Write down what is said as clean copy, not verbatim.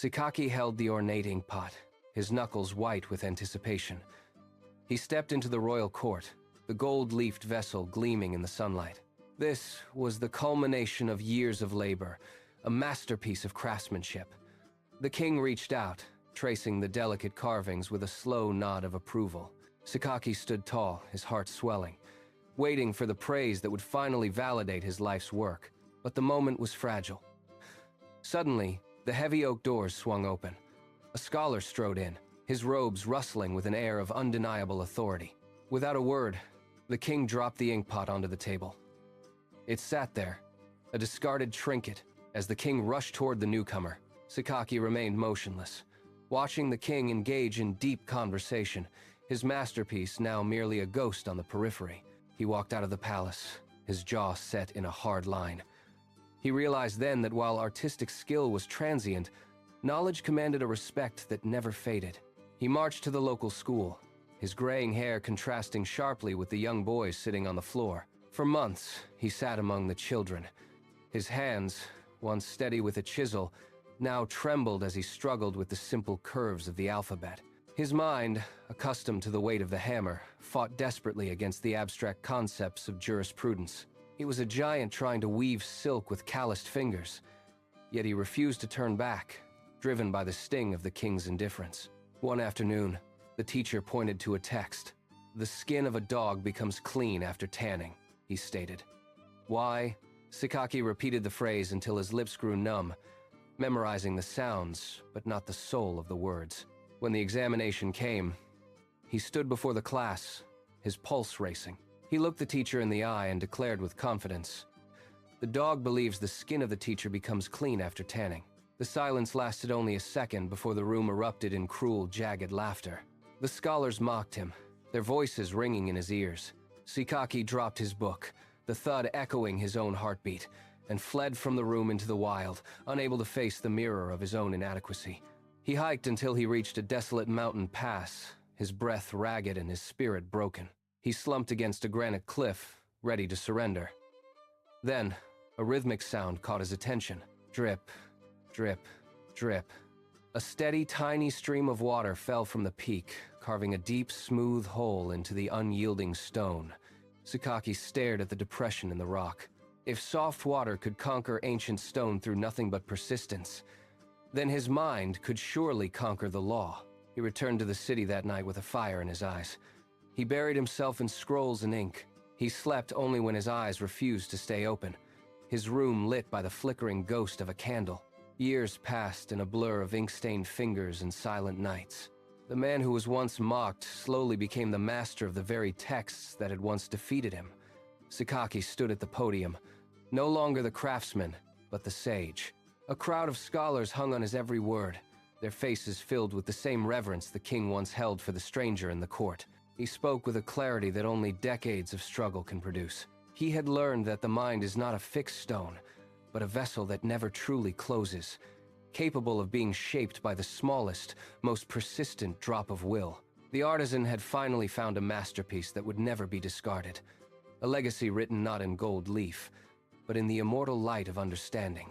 Sakaki held the ornate inkpot, his knuckles white with anticipation. He stepped into the royal court, the gold-leafed vessel gleaming in the sunlight. This was the culmination of years of labor, a masterpiece of craftsmanship. The king reached out, tracing the delicate carvings with a slow nod of approval. Sakaki stood tall, his heart swelling, waiting for the praise that would finally validate his life's work. But the moment was fragile. Suddenly, the heavy oak doors swung open. A scholar strode in, his robes rustling with an air of undeniable authority. Without a word, the king dropped the inkpot onto the table. It sat there, a discarded trinket. As the king rushed toward the newcomer, Sakaki remained motionless, watching the king engage in deep conversation, his masterpiece now merely a ghost on the periphery. He walked out of the palace, his jaw set in a hard line. He realized then that while artistic skill was transient, knowledge commanded a respect that never faded. He marched to the local school, his graying hair contrasting sharply with the young boys sitting on the floor. For months, he sat among the children. His hands, once steady with a chisel, now trembled as he struggled with the simple curves of the alphabet. His mind, accustomed to the weight of the hammer, fought desperately against the abstract concepts of jurisprudence. He was a giant trying to weave silk with calloused fingers, yet he refused to turn back, driven by the sting of the king's indifference. One afternoon, the teacher pointed to a text. "The skin of a dog becomes clean after tanning," he stated. "Why?" Sakaki repeated the phrase until his lips grew numb, memorizing the sounds, but not the soul of the words. When the examination came, he stood before the class, his pulse racing. He looked the teacher in the eye and declared with confidence, "The dog believes the skin of the teacher becomes clean after tanning." The silence lasted only a second before the room erupted in cruel, jagged laughter. The scholars mocked him, their voices ringing in his ears. Sakaki dropped his book, the thud echoing his own heartbeat, and fled from the room into the wild, unable to face the mirror of his own inadequacy. He hiked until he reached a desolate mountain pass, his breath ragged and his spirit broken. He slumped against a granite cliff, ready to surrender. Then, a rhythmic sound caught his attention. Drip, drip, drip. A steady, tiny stream of water fell from the peak, carving a deep, smooth hole into the unyielding stone. Sakaki stared at the depression in the rock. If soft water could conquer ancient stone through nothing but persistence, then his mind could surely conquer the law. He returned to the city that night with a fire in his eyes. He buried himself in scrolls and ink. He slept only when his eyes refused to stay open, his room lit by the flickering ghost of a candle. Years passed in a blur of ink-stained fingers and silent nights. The man who was once mocked slowly became the master of the very texts that had once defeated him. Sakaki stood at the podium, no longer the craftsman, but the sage. A crowd of scholars hung on his every word, their faces filled with the same reverence the king once held for the stranger in the court. He spoke with a clarity that only decades of struggle can produce. He had learned that the mind is not a fixed stone, but a vessel that never truly closes, capable of being shaped by the smallest, most persistent drop of will. The artisan had finally found a masterpiece that would never be discarded, a legacy written not in gold leaf, but in the immortal light of understanding.